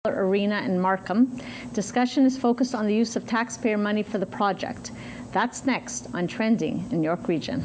Arena in Markham. Discussion is focused on the use of taxpayer money for the project. That's next on Trending in York Region.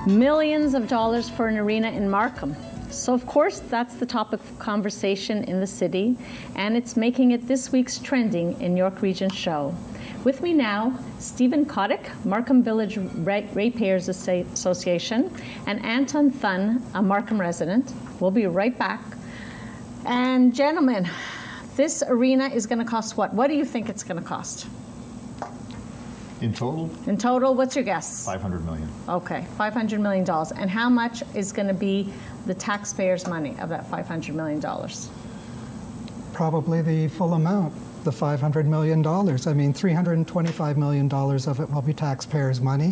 Millions of dollars for an arena in Markham. So of course, that's the topic of conversation in the city, and it's making it this week's Trending in York Region show. With me now, Stephen Kotick, Markham Village Ratepayers Association, and Anton Thun, a Markham resident. We'll be right back. And gentlemen, this arena is going to cost what? What do you think it's going to cost? In total? In total, what's your guess? $500 million. Okay, $500 million. And how much is going to be the taxpayers' money of that $500 million? Probably the full amount, the $500 million. I mean, $325 million of it will be taxpayers' money.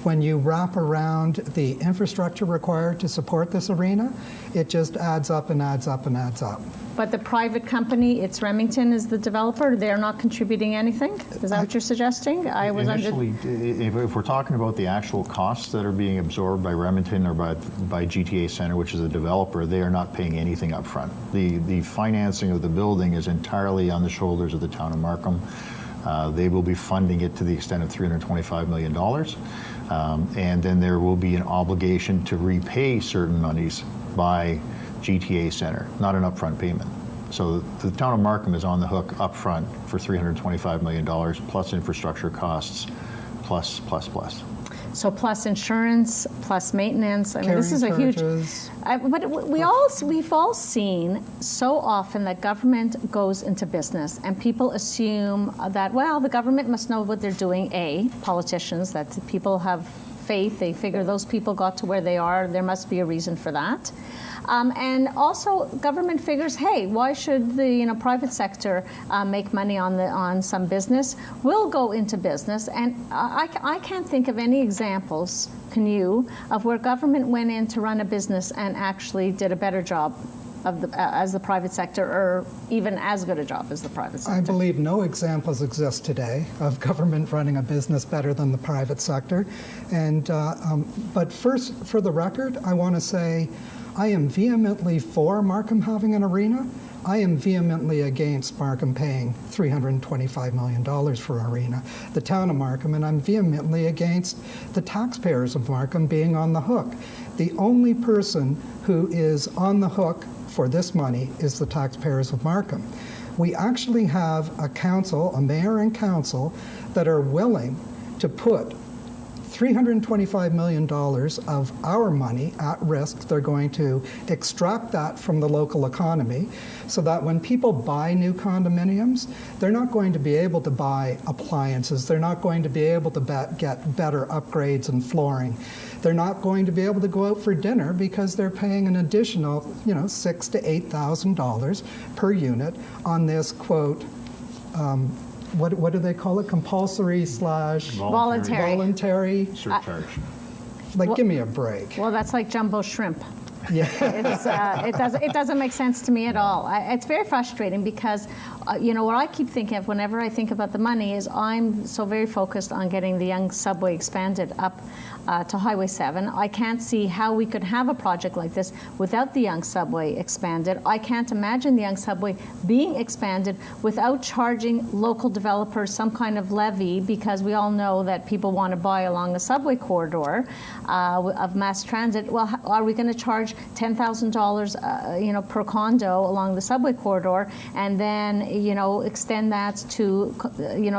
When you wrap around the infrastructure required to support this arena, it just adds up and adds up and adds up. But the private company, it's Remington, is the developer. They're not contributing anything? Is that what you're suggesting? Initially, if we're talking about the actual costs that are being absorbed by Remington or by GTA Centre, which is a developer, they are not paying anything up front. The financing of the building is entirely on the shoulders of the town of Markham. They will be funding it to the extent of $325 million. And then there will be an obligation to repay certain monies by GTA Centre, not an upfront payment. So the town of Markham is on the hook upfront for $325 million plus infrastructure costs, plus. So plus insurance, plus maintenance. I mean, this is a huge. But we've all seen so often that government goes into business, and people assume that, well, the government must know what they're doing. Politicians, that people have faith. They figure those people got to where they are. There must be a reason for that. And also, government figures, hey, why should the private sector make money on some business? We'll go into business, and I can't think of any examples, can you, of where government went in to run a business and actually did a better job as the private sector, or even as good a job as the private sector? I believe no examples exist today of government running a business better than the private sector. And but first, for the record, I want to say, I am vehemently for Markham having an arena. I am vehemently against Markham paying $325 million for an arena, the town of Markham, and I'm vehemently against the taxpayers of Markham being on the hook. The only person who is on the hook for this money is the taxpayers of Markham. We actually have a council, a mayor and council, that are willing to put $325 million of our money at risk. They're going to extract that from the local economy so that when people buy new condominiums, they're not going to be able to buy appliances. They're not going to be able to get better upgrades and flooring. They're not going to be able to go out for dinner because they're paying an additional, $6,000 to $8,000 per unit on this, quote, what do they call it? Compulsory / voluntary surcharge. Give me a break. Well, that's like jumbo shrimp. Yeah. It doesn't make sense to me at all. It's very frustrating because, what I keep thinking of whenever I think about the money is I'm so very focused on getting the Young Subway expanded up to Highway 7. I can't see how we could have a project like this without the Young Subway expanded. I can't imagine the Young Subway being expanded without charging local developers some kind of levy, because we all know that people want to buy along the subway corridor of mass transit. Well, are we going to charge $10,000 per condo along the subway corridor and then extend that to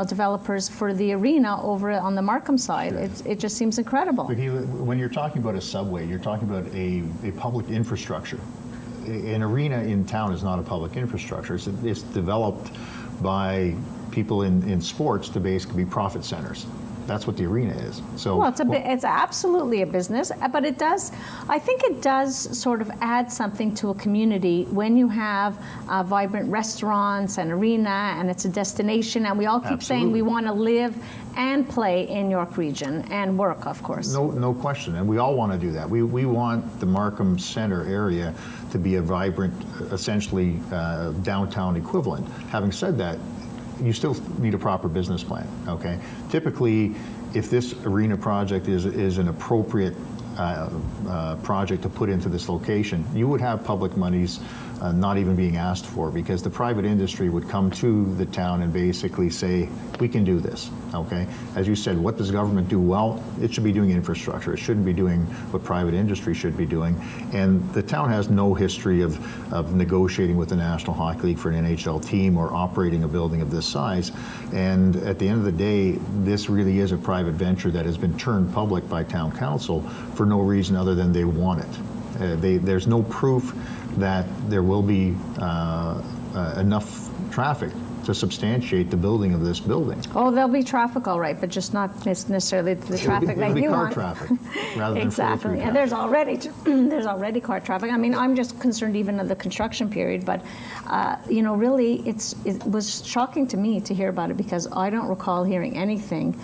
developers for the arena over on the Markham side? Sure. It just seems incredible. When you're talking about a subway, you're talking about a public infrastructure. An arena in town is not a public infrastructure. It's developed by people in sports to basically be profit centers. That's what the arena is. So well, it's absolutely a business, but I think it does sort of add something to a community when you have vibrant restaurants and arena, and it's a destination, and we all keep saying we want to live and play in York Region and work, of course. No question, and we all want to do that. We want the Markham Center area to be a vibrant, essentially downtown equivalent. Having said that, you still need a proper business plan, okay? Typically, if this arena project is an appropriate project to put into this location, you would have public monies not even being asked for, because the private industry would come to the town and basically say, we can do this, okay? As you said, what does government do well? It should be doing infrastructure. It shouldn't be doing what private industry should be doing. And the town has no history of negotiating with the National Hockey League for an NHL team or operating a building of this size. And at the end of the day, this really is a private venture that has been turned public by town council for no reason other than they want it. There's no proof that there will be enough traffic to substantiate the building of this building. Oh, there'll be traffic, all right, but just not necessarily the traffic that you want. It'll be car traffic rather than exactly, flow-through and there's already car traffic. I mean, I'm just concerned even of the construction period, but you know, really, it was shocking to me to hear about it, because I don't recall hearing anything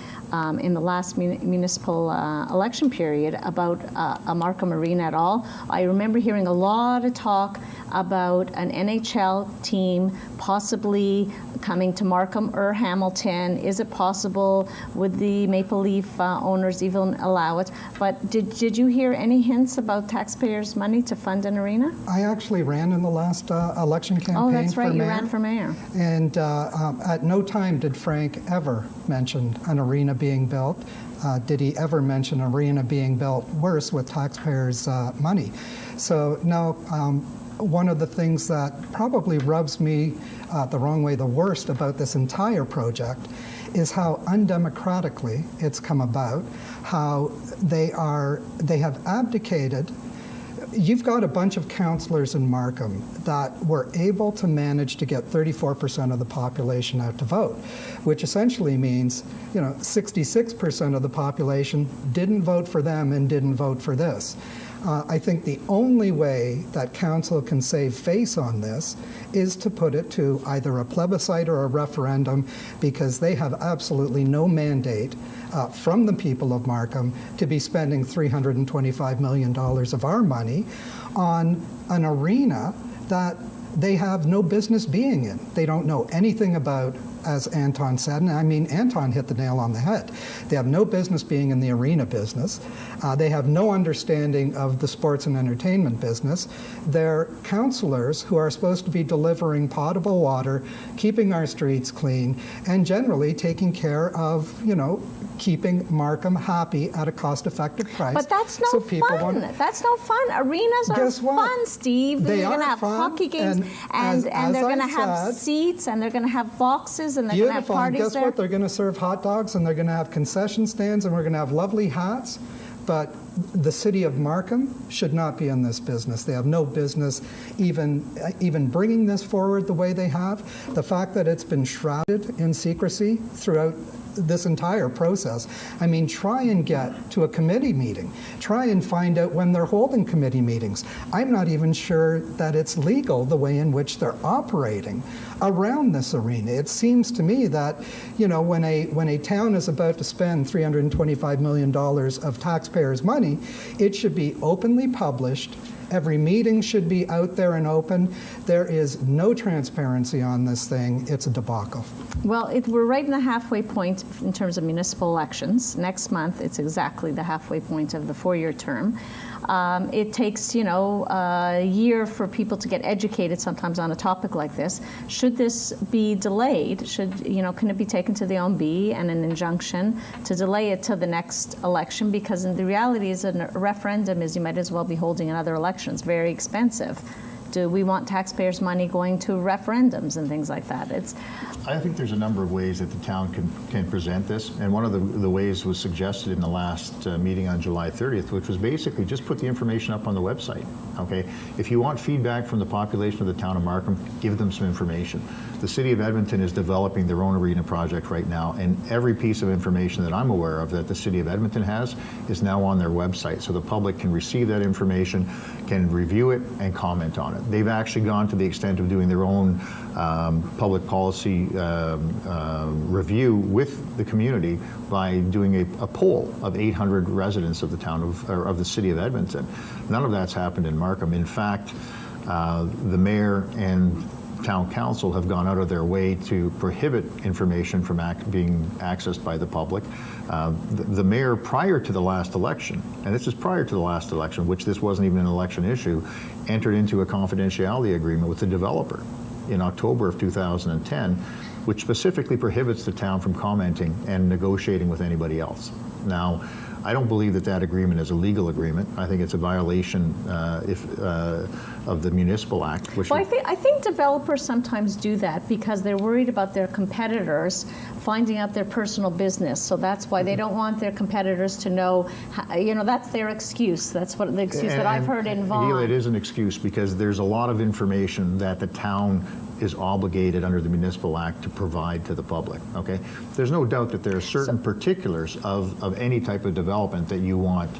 in the last municipal election period about a Markham Arena at all. I remember hearing a lot of talk about an NHL team possibly coming to Markham or Hamilton. Is it possible? Would the Maple Leaf owners even allow it? But did you hear any hints about taxpayers' money to fund an arena? I actually ran in the last election campaign. Oh, that's right, for you mayor. ran for mayor. And at no time did Frank ever mention an arena being built. Did he ever mention an arena being built, worse, with taxpayers' money? So no, one of the things that probably rubs me the wrong way the worst about this entire project is how undemocratically it's come about, how they have abdicated. You've got a bunch of councillors in Markham that were able to manage to get 34% of the population out to vote, which essentially means, you know, 66% of the population didn't vote for them and didn't vote for this. I think the only way that council can save face on this is to put it to either a plebiscite or a referendum, because they have absolutely no mandate from the people of Markham to be spending $325 million of our money on an arena that they have no business being in. They don't know anything about, as Anton said, and I mean, Anton hit the nail on the head. They have no business being in the arena business. They have no understanding of the sports and entertainment business. They're councillors who are supposed to be delivering potable water, keeping our streets clean, and generally taking care of, you know, keeping Markham happy at a cost-effective price. But that's no fun. That's no fun. Arenas are fun, Steve. They're going to have hockey games, and they're going to have seats, and they're going to have boxes, and they're going to have parties and guess there. what? They're going to serve hot dogs, and they're going to have concession stands, and we're going to have lovely hats. But the city of Markham should not be in this business. They have no business even bringing this forward the way they have. The fact that it's been shrouded in secrecy throughout this entire process. I mean, try and get to a committee meeting. Try and find out when they're holding committee meetings. I'm not even sure that it's legal the way in which they're operating around this arena. It seems to me that, you know, when a town is about to spend $325 million of taxpayers' money, it should be openly published. Every meeting should be out there and open. There is no transparency on this thing. It's a debacle. Well, we're right in the halfway point in terms of municipal elections. Next month, it's exactly the halfway point of the 4-year term. It takes, you know, a year for people to get educated sometimes on a topic like this. Should this be delayed? Can it be taken to the OMB and an injunction to delay it to the next election? Because the reality is a referendum is you might as well be holding another election. It's very expensive. Do we want taxpayers' money going to referendums and things like that? I think there's a number of ways that the town can present this, and one of the ways was suggested in the last meeting on July 30th, which was basically just put the information up on the website, okay? If you want feedback from the population of the town of Markham, give them some information. The City of Edmonton is developing their own arena project right now, and every piece of information that I'm aware of that the City of Edmonton has is now on their website, so the public can receive that information, can review it, and comment on it. They've actually gone to the extent of doing their own public policy review with the community by doing a poll of 800 residents of the town of the City of Edmonton. None of that's happened in Markham. In fact, the mayor and town council have gone out of their way to prohibit information from being accessed by the public. The mayor, prior to the last election, and this is prior to the last election, which this wasn't even an election issue, entered into a confidentiality agreement with the developer in October of 2010, which specifically prohibits the town from commenting and negotiating with anybody else. Now, I don't believe that that agreement is a legal agreement. I think it's a violation of the Municipal Act. Which well, I think developers sometimes do that because they're worried about their competitors finding out their personal business. So that's why they don't want their competitors to know, that's their excuse. That's what the excuse that I've heard in Vaughan. It is an excuse because there's a lot of information that the town is obligated under the Municipal Act to provide to the public, okay? There's no doubt that there are certain particulars of any type of development that you want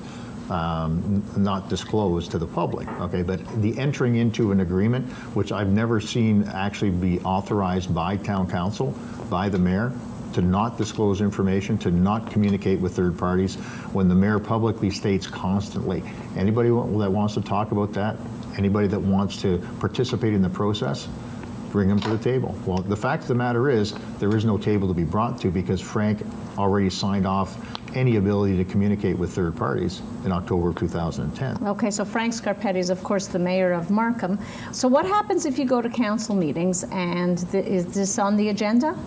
not disclosed to the public, okay? But the entering into an agreement, which I've never seen actually be authorized by town council, by the mayor, to not disclose information, to not communicate with third parties, when the mayor publicly states constantly, anybody that wants to talk about that, anybody that wants to participate in the process, bring them to the table. Well, the fact of the matter is, there is no table to be brought to because Frank already signed off any ability to communicate with third parties in October of 2010. Okay, so Frank Scarpetti is, of course, the mayor of Markham. So what happens if you go to council meetings and is this on the agenda?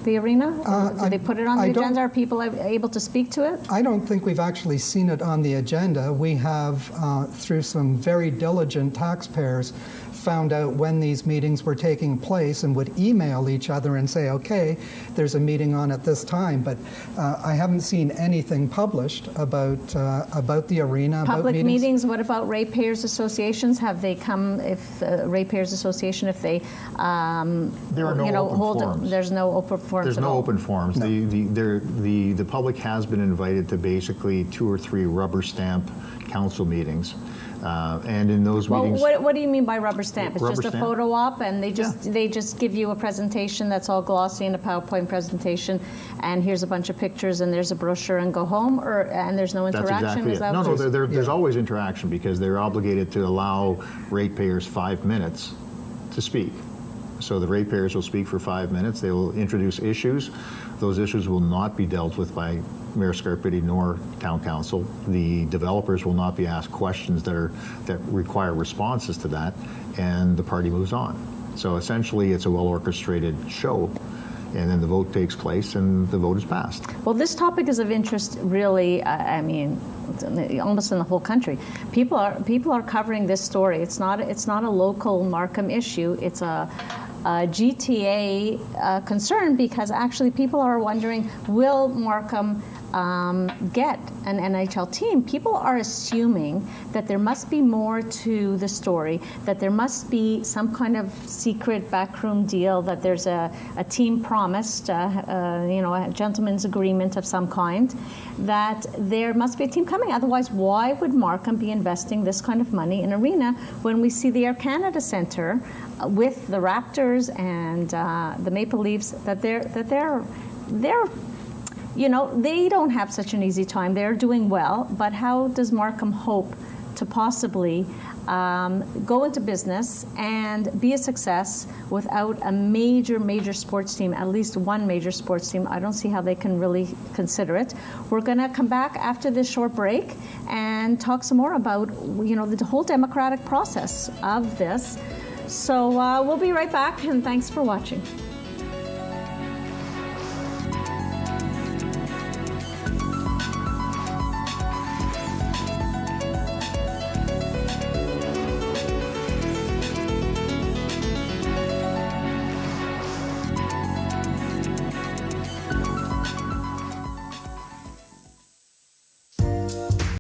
The arena? Do they put it on the agenda? Are people able to speak to it? I don't think we've actually seen it on the agenda. We have, through some very diligent taxpayers, found out when these meetings were taking place and would email each other and say, okay, there's a meeting on at this time. But I haven't seen anything published about the arena. Public meetings, what about ratepayers associations? Have they come, if ratepayers association, if they, there are no open forums. There's no open forums. There's no open forums. No. The public has been invited to basically 2 or 3 rubber stamp council meetings. And in those meetings... What do you mean by rubber stamp? It's rubber just a photo op and they just give you a presentation that's all glossy in a PowerPoint presentation and here's a bunch of pictures and there's a brochure and go home? And there's no interaction? That's exactly it. There's always interaction because they're obligated to allow ratepayers 5 minutes to speak. So the ratepayers will speak for 5 minutes. They will introduce issues. Those issues will not be dealt with by Mayor Scarpetti nor Town Council. The developers will not be asked questions that require responses to that, and the party moves on. So essentially, it's a well-orchestrated show, and then the vote takes place, and the vote is passed. Well, this topic is of interest, really. I mean, almost in the whole country. People are covering this story. It's not a local Markham issue. It's a GTA concern because actually people are wondering, will Markham get an NHL team? People are assuming that there must be more to the story, that there must be some kind of secret backroom deal, that there's a team promised, a gentleman's agreement of some kind, that there must be a team coming. Otherwise, why would Markham be investing this kind of money in arena when we see the Air Canada Centre with the Raptors and the Maple Leafs, that they're they don't have such an easy time. They're doing well, but how does Markham hope to possibly go into business and be a success without a major sports team, at least one major sports team? I don't see how they can really consider it. We're going to come back after this short break and talk some more about the whole democratic process of this. So we'll be right back, and thanks for watching.